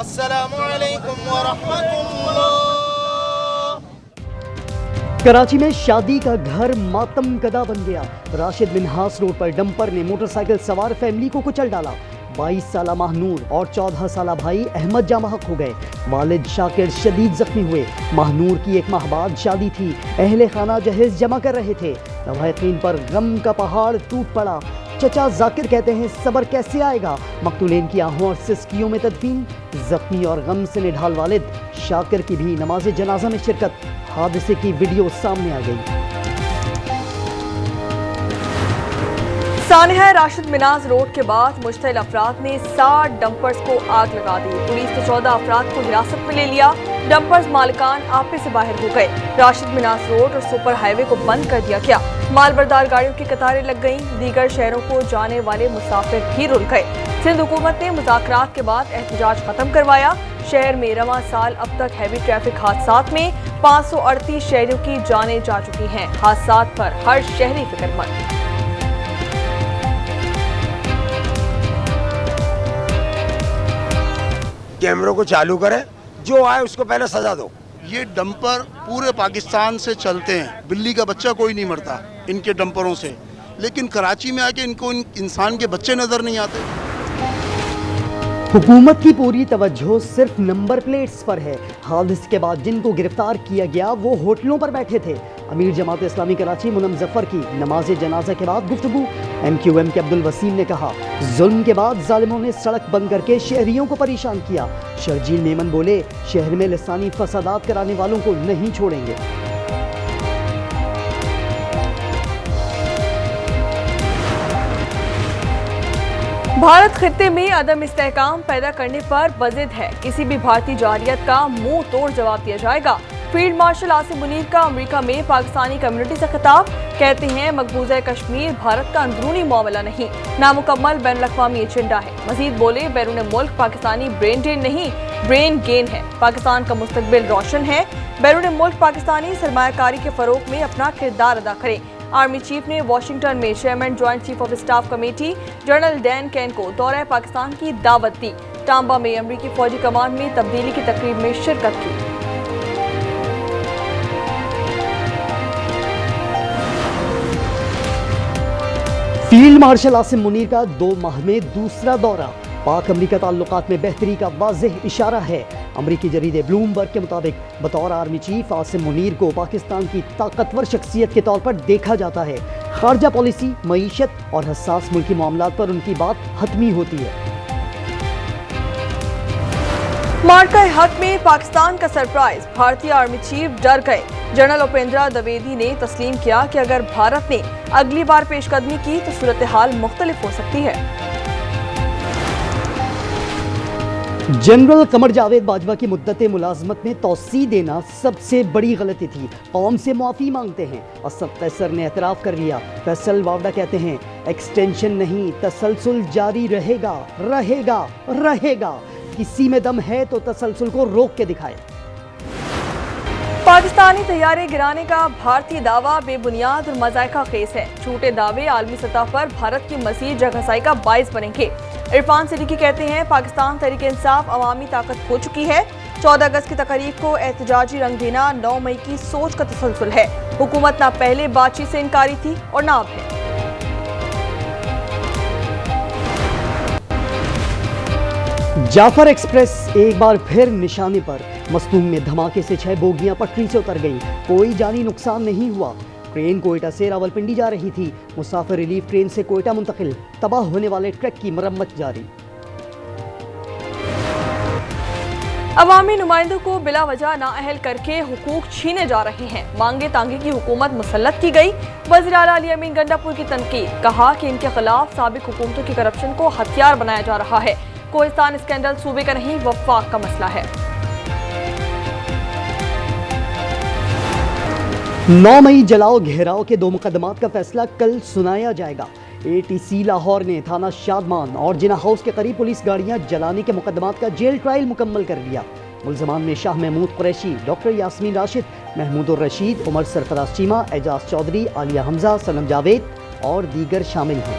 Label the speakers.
Speaker 1: السلام علیکم ورحمۃ اللہ۔
Speaker 2: کراچی میں شادی کا گھر ماتم کدا بن گیا۔ راشد منہاس روڈ پر ڈمپر نے موٹر سائیکل سوار فیملی کو کچل ڈالا۔ 22 سالہ ماہنور اور 14 سالہ بھائی احمد جاں بحق ہو گئے۔ والد شاکر شدید زخمی ہوئے۔ ماہنور کی 1 ماہ بعد شادی تھی، اہل خانہ جہیز جمع کر رہے تھے۔ لواحقین پر غم کا پہاڑ ٹوٹ پڑا۔ چچا ذاکر کہتے ہیں صبر کیسے آئے گا، مقتولین کی آہوں اور سسکیوں میں تدفین۔ زخمی اور غم سے نڈھال والد شاکر کی بھی نماز جنازہ میں شرکت۔ حادثے کی ویڈیو سامنے آ گئی۔
Speaker 3: سانحہ راشد مناز روڈ کے بعد مشتعل افراد نے 60 ڈمپرز کو آگ لگا دی۔ پولیس نے 14 افراد کو حراست میں لے لیا۔ ڈمپرز مالکان آپے سے باہر ہو گئے۔ راشد مناز روڈ اور سپر ہائی وے کو بند کر دیا گیا۔ مال بردار گاڑیوں کی قطاریں لگ گئیں۔ دیگر شہروں کو جانے والے مسافر بھی رل گئے۔ سندھ حکومت نے مذاکرات کے بعد احتجاج ختم کروایا۔ شہر میں رواں سال اب تک ہیوی ٹریفک حادثات میں 538 شہریوں کی جانیں جا چکی ہیں۔ حادثات پر ہر شہری فکر مند۔
Speaker 4: کیمروں کو چالو کریں، جو آئے اس کو پہلے سزا دو۔
Speaker 1: یہ ڈمپر پورے پاکستان سے چلتے ہیں، بلی کا بچہ کوئی نہیں مرتا ان کے ڈمپروں سے، لیکن کراچی میں آ کے ان کو انسان کے بچے نظر نہیں آتے۔
Speaker 2: حکومت کی پوری توجہ صرف نمبر پلیٹس پر ہے۔ حادثے کے بعد جن کو گرفتار کیا گیا وہ ہوٹلوں پر بیٹھے تھے۔ امیر جماعت اسلامی کراچی منم ظفر کی نماز جنازہ کے بعد گفتگو۔ MQM کے عبدالوسیم نے کہا ظلم کے بعد ظالموں نے سڑک بند کر کے شہریوں کو پریشان کیا۔ شرجیل میمن بولے شہر میں لسانی فسادات کرانے والوں کو نہیں چھوڑیں گے۔
Speaker 3: بھارت خطے میں عدم استحکام پیدا کرنے پر بضد ہے، کسی بھی بھارتی جارحیت کا منہ توڑ جواب دیا جائے گا۔ فیلڈ مارشل عاصم منیر کا امریکہ میں پاکستانی کمیونٹی سے خطاب، کہتے ہیں مقبوضہ کشمیر بھارت کا اندرونی معاملہ نہیں، نامکمل بین الاقوامی ایجنڈا ہے۔ مزید بولے بیرون ملک پاکستانی برین ڈرین نہیں، برین گین ہے، پاکستان کا مستقبل روشن ہے، بیرون ملک پاکستانی سرمایہ کاری کے فروغ میں اپنا کردار ادا کریں۔ آرمی چیف نے واشنگٹن میں chairman joint chief of staff committee general Dan Caine کو دورہ پاکستان کی دعوت دی۔ ٹامبا میں امریکی فوجی کمان میں تبدیلی کی تقریب میں شرکت کی۔
Speaker 2: فیلڈ مارشل عاصم منیر کا 2 ماہ میں دوسرا دورہ، پاک امریکہ تعلقات میں بہتری کا واضح اشارہ ہے۔ امریکی جریدے بلومبرگ کے مطابق بطور آرمی چیف عاصم منیر کو پاکستان کی طاقتور شخصیت کے طور پر دیکھا جاتا ہے۔ خارجہ پالیسی، معیشت اور حساس ملکی معاملات پر ان کی بات حتمی ہوتی ہے۔
Speaker 3: مارکہ حق میں پاکستان کا سرپرائز، بھارتی آرمی چیف ڈر گئے۔ جنرل اپیندرا دویدی نے تسلیم کیا کہ اگر بھارت نے اگلی بار پیش قدمی کی تو صورتحال مختلف ہو سکتی ہے۔
Speaker 2: جنرل قمر جاوید باجوہ کی مدت ملازمت میں توسیع دینا سب سے بڑی غلطی تھی، قوم سے معافی مانگتے ہیں۔ اسد قیصر نے اعتراف کر لیا۔ فیصل واوڈا کہتے ہیں ایکسٹینشن نہیں، تسلسل جاری رہے گا رہے گا رہے گا، کسی میں دم ہے تو تسلسل کو روک کے دکھائے۔
Speaker 3: پاکستانی طیارے گرانے کا بھارتی دعویٰ بے بنیاد اور مذائقہ خیز ہے۔ جھوٹے دعوے عالمی سطح پر بھارت کی مزید جگہسائی کا باعث بنیں گے۔ عرفان صدیقی کہتے ہیں پاکستان تحریک انصاف عوامی طاقت کھو چکی ہے۔ 14 اگست کی تقریب کو احتجاجی رنگ دینا 9 مئی کی سوچ کا تسلسل ہے۔ حکومت نہ پہلے بات چیت سے انکاری تھی اور نہ اب ہے۔
Speaker 2: جعفر ایکسپریس ایک بار پھر نشانے پر، مصدوم میں دھماکے سے 6 بوگیاں پٹری سے اتر گئیں، کوئی جانی نقصان نہیں ہوا۔ ٹرین کوئٹہ سے راولپنڈی جا رہی تھی، مسافر ریلیف ٹرین سے کوئٹہ منتقل، تباہ ہونے والے ٹرک کی مرمت جاری۔
Speaker 3: عوامی نمائندوں کو بلا وجہ نااہل کر کے حقوق چھینے جا رہے ہیں، مانگے تانگے کی حکومت مسلط کی گئی۔ وزیر اعلیٰ علی امین گنڈاپور کی تنقید، کہا کہ ان کے خلاف سابق حکومتوں کی کرپشن کو ہتھیار بنایا جا رہا ہے۔ کوہستان اسکینڈل صوبے کا نہیں وفاق کا مسئلہ ہے۔
Speaker 2: 9 مئی جلاؤ گھیراؤ کے 2 مقدمات کا فیصلہ کل سنایا جائے گا۔ ATC لاہور نے تھانہ شادمان اور جناح ہاؤس کے قریب پولیس گاڑیاں جلانے کے مقدمات کا جیل ٹرائل مکمل کر لیا۔ ملزمان میں شاہ محمود قریشی، ڈاکٹر یاسمین راشد، محمود الرشید، عمر سرفراز چیمہ، اعجاز چودھری، عالیہ حمزہ، صنم جاوید اور دیگر شامل ہیں۔